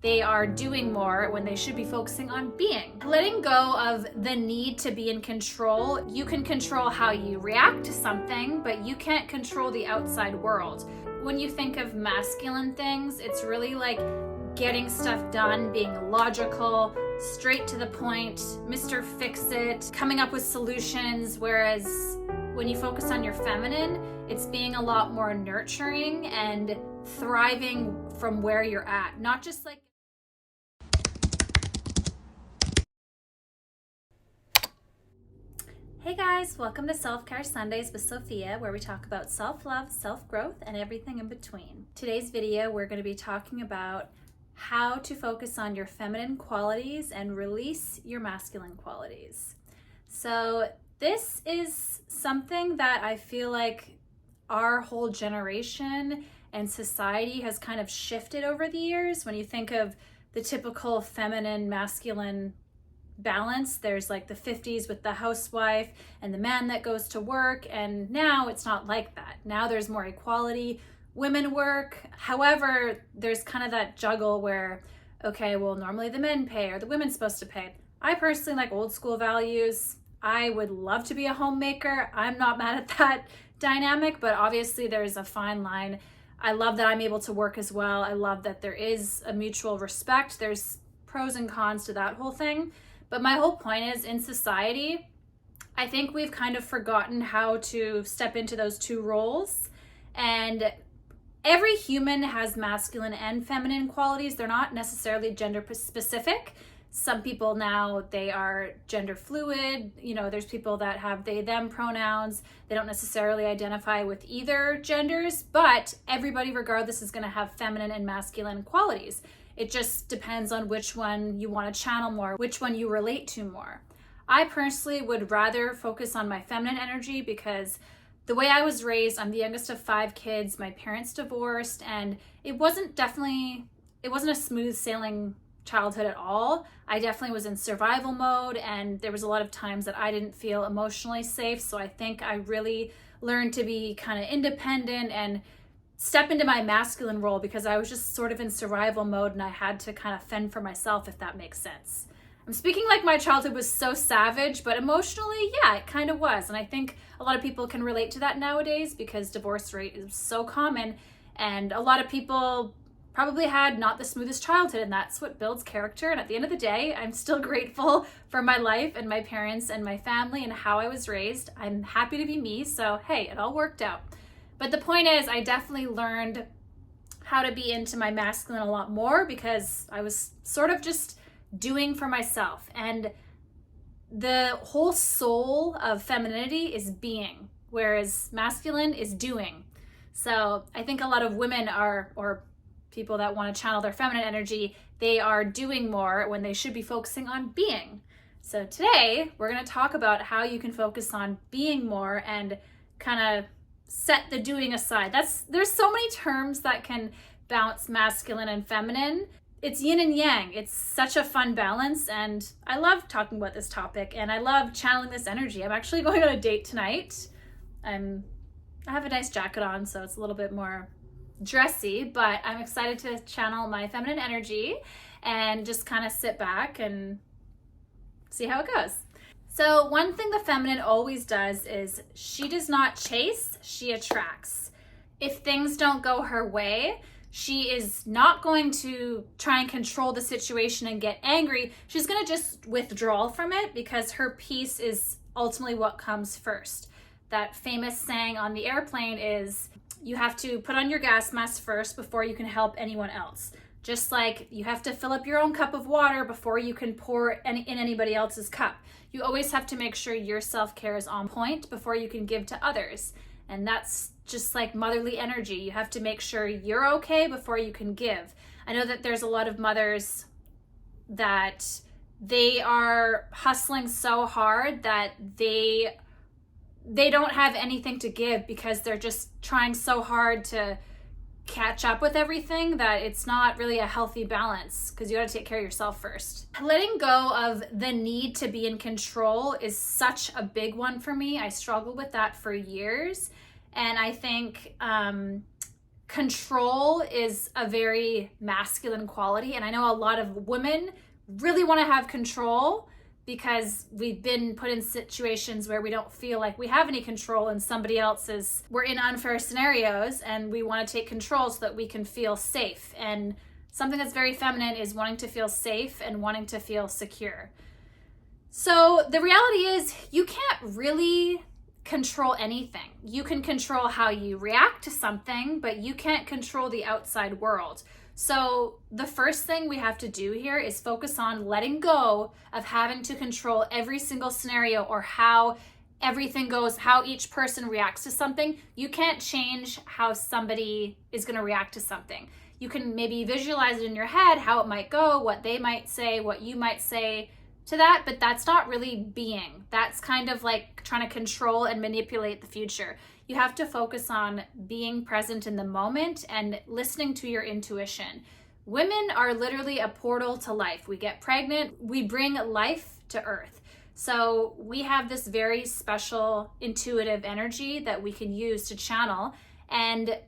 they are doing more when they should be focusing on being. Letting go of the need to be in control. You can control how you react to something, but you can't control the outside world. When you think of masculine things, it's really like getting stuff done, being logical, straight to the point, Mr. Fix-It, coming up with solutions, whereas when you focus on your feminine, it's being a lot more nurturing and thriving from where you're at, not just like Hey guys, welcome to Self-Care Sundays with Sophia, where we talk about self-love, self-growth, and everything in between. Today's video, we're going to be talking about how to focus on your feminine qualities and release your masculine qualities. So this is something that I feel like our whole generation and society has kind of shifted over the years. When you think of the typical feminine, masculine balance, there's like the 50s with the housewife and the man that goes to work, and now it's not like that. Now there's more equality, women work. However, there's kind of that juggle where, okay, well, normally the men pay or the women's supposed to pay. I personally like old school values. I would love to be a homemaker. I'm not mad at that dynamic, but obviously there's a fine line. I love that I'm able to work as well. I love that there is a mutual respect. There's pros and cons to that whole thing. But my whole point is, in society, I think we've kind of forgotten how to step into those two roles. And every human has masculine and feminine qualities. They're not necessarily gender specific. Some people now, they are gender fluid. You know, there's people that have they, them pronouns. They don't necessarily identify with either genders, but everybody regardless is going to have feminine and masculine qualities. It just depends on which one you want to channel more, which one you relate to more. I personally would rather focus on my feminine energy because the way I was raised, I'm the youngest of 5 kids. My parents divorced, and it wasn't a smooth sailing childhood at all. I definitely was in survival mode, and there was a lot of times that I didn't feel emotionally safe. So I think I really learned to be kind of independent and step into my masculine role because I was just sort of in survival mode and I had to kind of fend for myself, if that makes sense. I'm speaking like my childhood was so savage, but emotionally, yeah, it kind of was. And I think a lot of people can relate to that nowadays because divorce rate is so common, and a lot of people probably had not the smoothest childhood, and that's what builds character. And at the end of the day, I'm still grateful for my life and my parents and my family and how I was raised. I'm happy to be me, so hey, it all worked out. But the point is, I definitely learned how to be into my masculine a lot more because I was sort of just doing for myself. And the whole soul of femininity is being, whereas masculine is doing. So I think a lot of women are, or people that want to channel their feminine energy, they are doing more when they should be focusing on being. So today, we're going to talk about how you can focus on being more and kind of set the doing aside. There's so many terms that can bounce masculine and feminine. It's yin and yang. It's such a fun balance, and I love talking about this topic, and I love channeling this energy. I'm actually going on a date tonight. I have a nice jacket on, so it's a little bit more dressy, but I'm excited to channel my feminine energy and just kind of sit back and see how it goes. So one thing the feminine always does is she does not chase, she attracts. If things don't go her way, she is not going to try and control the situation and get angry. She's going to just withdraw from it because her peace is ultimately what comes first. That famous saying on the airplane is, you have to put on your gas mask first before you can help anyone else. Just like you have to fill up your own cup of water before you can pour in anybody else's cup. You always have to make sure your self-care is on point before you can give to others. And that's just like motherly energy. You have to make sure you're okay before you can give. I know that there's a lot of mothers that they are hustling so hard that they don't have anything to give because they're just trying so hard to catch up with everything that it's not really a healthy balance because you got to take care of yourself first. Letting go of the need to be in control is such a big one for me. I struggled with that for years, and I think control is a very masculine quality. And I know a lot of women really want to have control because we've been put in situations where we don't feel like we have any control and somebody else's, we're in unfair scenarios and we want to take control so that we can feel safe. And something that's very feminine is wanting to feel safe and wanting to feel secure. So the reality is you can't really control anything. You can control how you react to something, but you can't control the outside world. So the first thing we have to do here is focus on letting go of having to control every single scenario or how everything goes, how each person reacts to something. You can't change how somebody is going to react to something. You can maybe visualize it in your head, how it might go, what they might say, what you might say to that, but that's not really being. That's kind of like trying to control and manipulate the future. You have to focus on being present in the moment and listening to your intuition. Women are literally a portal to life. We get pregnant, we bring life to earth. So we have this very special intuitive energy that we can use to channel. And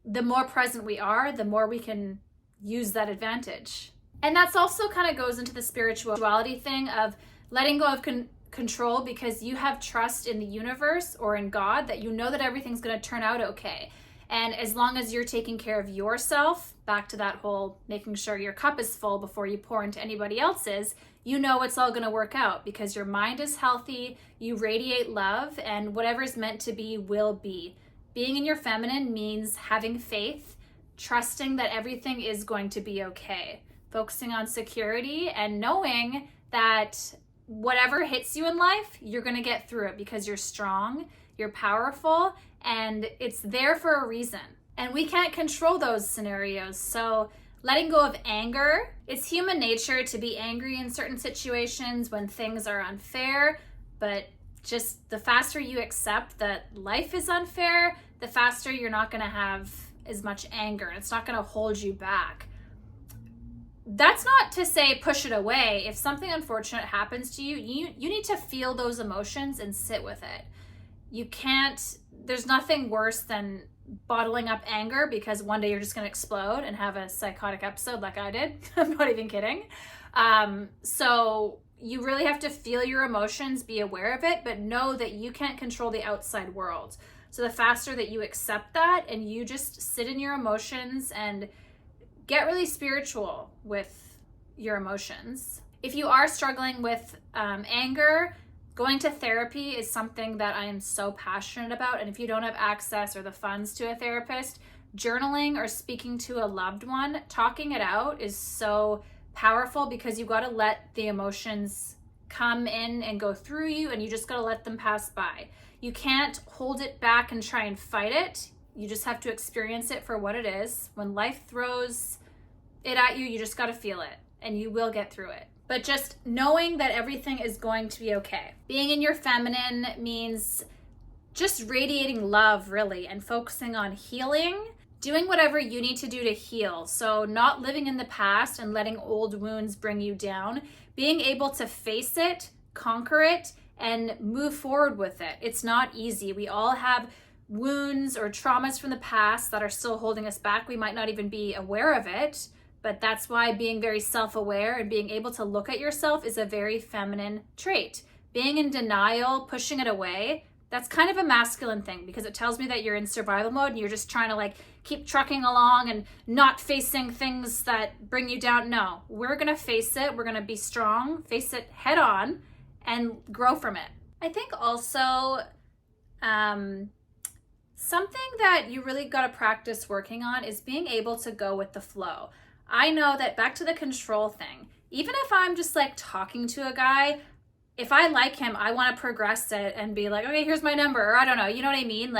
the more present we are, the more we can use that advantage. And that's also kind of goes into the spirituality thing of letting go of control, because you have trust in the universe or in God that you know that everything's going to turn out okay. And as long as you're taking care of yourself, back to that whole making sure your cup is full before you pour into anybody else's, you know it's all going to work out because your mind is healthy, you radiate love, and whatever's meant to be will be. Being in your feminine means having faith, trusting that everything is going to be okay. Focusing on security and knowing that whatever hits you in life, you're going to get through it because you're strong, you're powerful, and it's there for a reason. And we can't control those scenarios. So letting go of anger, it's human nature to be angry in certain situations when things are unfair, but just the faster you accept that life is unfair, the faster you're not going to have as much anger. It's not going to hold you back. That's not to say push it away. If something unfortunate happens to you, you need to feel those emotions and sit with it. You can't, there's nothing worse than bottling up anger because one day you're just going to explode and have a psychotic episode like I did. I'm not even kidding. So you really have to feel your emotions, be aware of it, but know that you can't control the outside world. So the faster that you accept that and you just sit in your emotions and get really spiritual with your emotions. If you are struggling with anger, going to therapy is something that I am so passionate about. And if you don't have access or the funds to a therapist, journaling or speaking to a loved one, talking it out is so powerful because you got to let the emotions come in and go through you, and you just got to let them pass by. You can't hold it back and try and fight it. You just have to experience it for what it is. When life throws it at you, you just got to feel it and you will get through it. But just knowing that everything is going to be okay. Being in your feminine means just radiating love, really, and focusing on healing, doing whatever you need to do to heal. So not living in the past and letting old wounds bring you down, being able to face it, conquer it, and move forward with it. It's not easy. We all have wounds or traumas from the past that are still holding us back. We might not even be aware of it, but that's why being very self-aware and being able to look at yourself is a very feminine trait. Being in denial, pushing it away, that's kind of a masculine thing because it tells me that you're in survival mode and you're just trying to keep trucking along and not facing things that bring you down. No, we're going to face it. We're going to be strong, face it head on, and grow from it. I think also something that you really got to practice working on is being able to go with the flow. I know that back to the control thing, even if I'm just talking to a guy, if I like him, I want to progress it and be like, okay, here's my number, or I don't know, you know what I mean?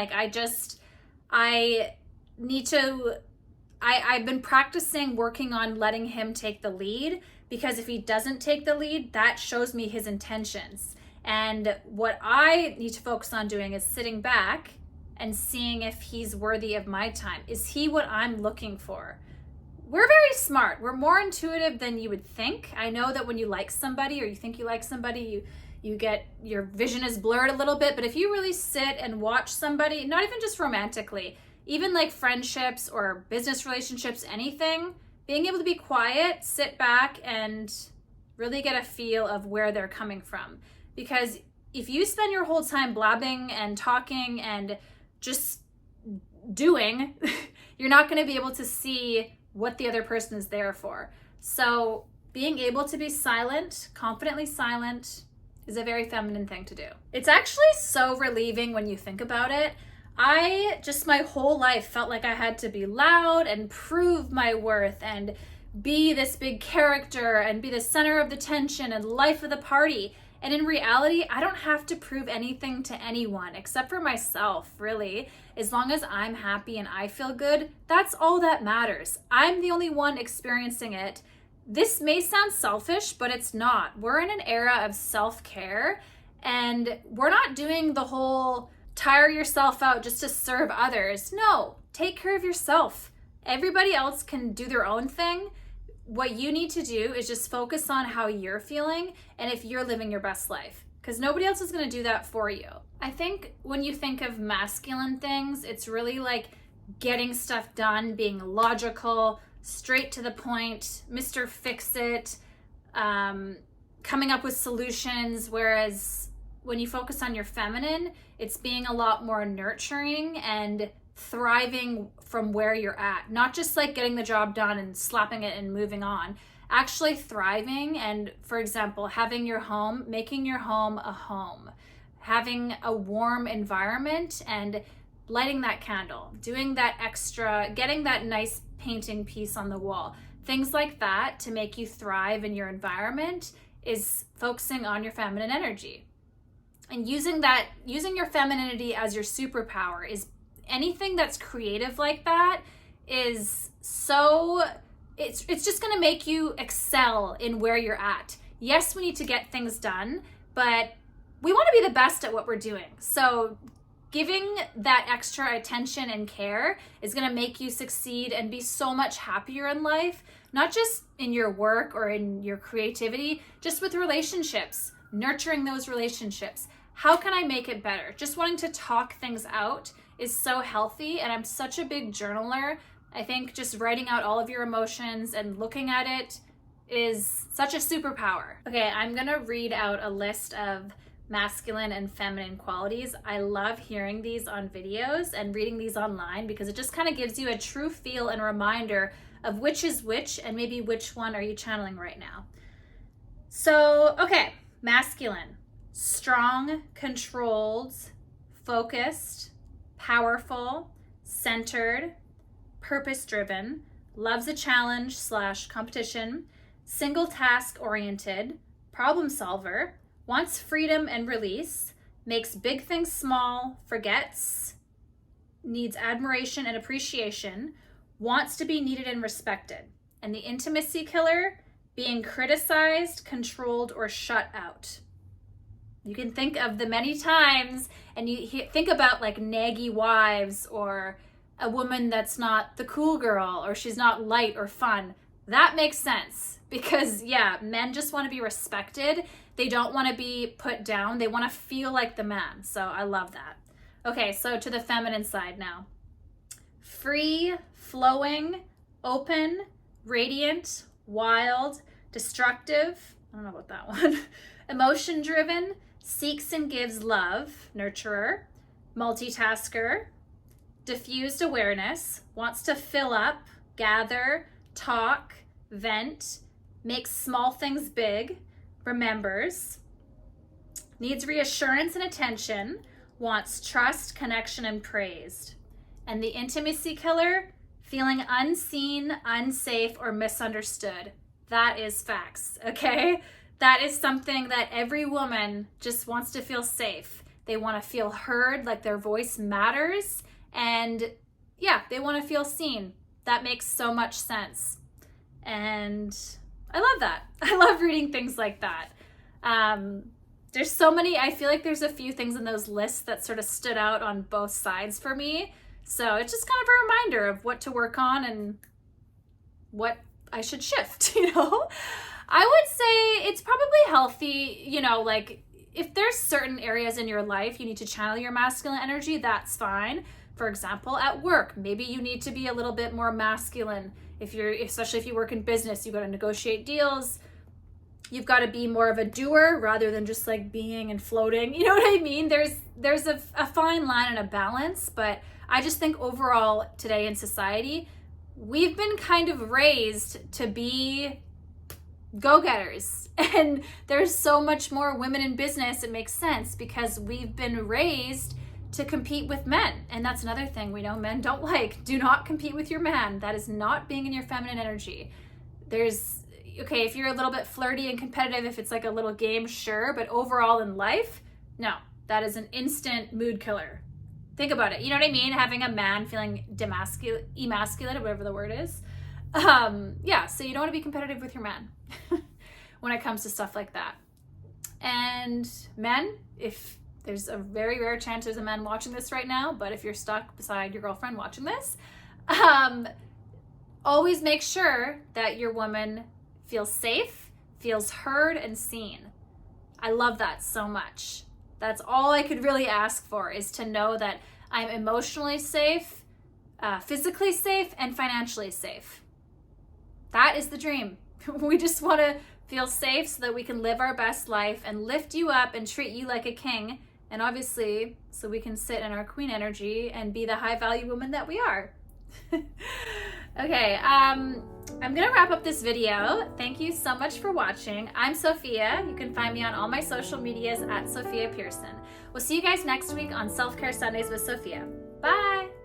I've been practicing working on letting him take the lead, because if he doesn't take the lead, that shows me his intentions. And what I need to focus on doing is sitting back and seeing if he's worthy of my time. Is he what I'm looking for? We're very smart. We're more intuitive than you would think. I know that when you like somebody or you think you like somebody, you get, your vision is blurred a little bit, but if you really sit and watch somebody, not even just romantically, even like friendships or business relationships, anything, being able to be quiet, sit back, and really get a feel of where they're coming from. Because if you spend your whole time blabbing and talking and just doing, you're not going to be able to see what the other person is there for. So being able to be silent, confidently silent, is a very feminine thing to do. It's actually so relieving when you think about it. I just my whole life felt like I had to be loud and prove my worth and be this big character and be the center of the tension and life of the party. And in reality, I don't have to prove anything to anyone except for myself, really. As long as I'm happy and I feel good, that's all that matters. I'm the only one experiencing it. This may sound selfish, but it's not. We're in an era of self-care, and we're not doing the whole tire yourself out just to serve others. No, take care of yourself. Everybody else can do their own thing. What you need to do is just focus on how you're feeling and if you're living your best life, because nobody else is going to do that for you. I think when you think of masculine things, it's really like getting stuff done, being logical, straight to the point, Mr. Fix-It, coming up with solutions, whereas when you focus on your feminine, it's being a lot more nurturing and thriving from where you're at. Not just like getting the job done and slapping it and moving on. Actually thriving and, for example, having your home, making your home a home. Having a warm environment and lighting that candle. Doing that extra, getting that nice painting piece on the wall. Things like that to make you thrive in your environment is focusing on your feminine energy. And using your femininity as your superpower is anything that's creative like that is so, it's just going to make you excel in where you're at. Yes, we need to get things done, but we want to be the best at what we're doing. So giving that extra attention and care is going to make you succeed and be so much happier in life, not just in your work or in your creativity, just with relationships, nurturing those relationships. How can I make it better? Just wanting to talk things out is so healthy, and I'm such a big journaler. I think just writing out all of your emotions and looking at it is such a superpower. Okay, I'm gonna read out a list of masculine and feminine qualities. I love hearing these on videos and reading these online because it just kind of gives you a true feel and reminder of which is which and maybe which one are you channeling right now. So, okay, masculine. Strong, controlled, focused, powerful, centered, purpose-driven, loves a challenge / competition, single task oriented, problem solver, wants freedom and release, makes big things small, forgets, needs admiration and appreciation, wants to be needed and respected. And the intimacy killer, being criticized, controlled, or shut out. You can think of the many times, and you think about like naggy wives or a woman that's not the cool girl or she's not light or fun. That makes sense because, yeah, men just want to be respected. They don't want to be put down. They want to feel like the man. So I love that. Okay, so to the feminine side now. Free, flowing, open, radiant, wild, destructive. I don't know about that one. Emotion-driven, seeks and gives love, nurturer, multitasker, diffused awareness, wants to fill up, gather, talk, vent, makes small things big, remembers, needs reassurance and attention, wants trust, connection, and praised. And the intimacy killer, feeling unseen, unsafe, or misunderstood. That is facts, okay? That is something that every woman just wants to feel safe. They want to feel heard, like their voice matters. And yeah, they want to feel seen. That makes so much sense. And I love that. I love reading things like that. There's so many, I feel like there's a few things in those lists that sort of stood out on both sides for me. So it's just kind of a reminder of what to work on and what I should shift, you know? I would say it's probably healthy, you know, like if there's certain areas in your life you need to channel your masculine energy, that's fine. For example, at work, maybe you need to be a little bit more masculine. Especially if you work in business, you got to negotiate deals. You've got to be more of a doer rather than just like being and floating. You know what I mean? There's a fine line and a balance, but I just think overall today in society, we've been kind of raised to be go-getters. And there's so much more women in business. It makes sense because we've been raised to compete with men. And that's another thing we know men don't like. Do not compete with your man. That is not being in your feminine energy. Okay, if you're a little bit flirty and competitive, if it's like a little game, sure. But overall in life, no, that is an instant mood killer. Think about it. You know what I mean? Having a man feeling emasculated, whatever the word is. Yeah, so you don't want to be competitive with your man when it comes to stuff like that. And men, if there's a very rare chance there's a man watching this right now, but if you're stuck beside your girlfriend watching this, always make sure that your woman feels safe, feels heard and seen. I love that so much. That's all I could really ask for, is to know that I'm emotionally safe, physically safe, and financially safe. That is the dream. We just want to feel safe so that we can live our best life and lift you up and treat you like a king. And obviously, so we can sit in our queen energy and be the high value woman that we are. Okay, I'm gonna wrap up this video. Thank you so much for watching. I'm Sophia. You can find me on all my social medias at Sophia Pearson. We'll see you guys next week on Self-Care Sundays with Sophia. Bye.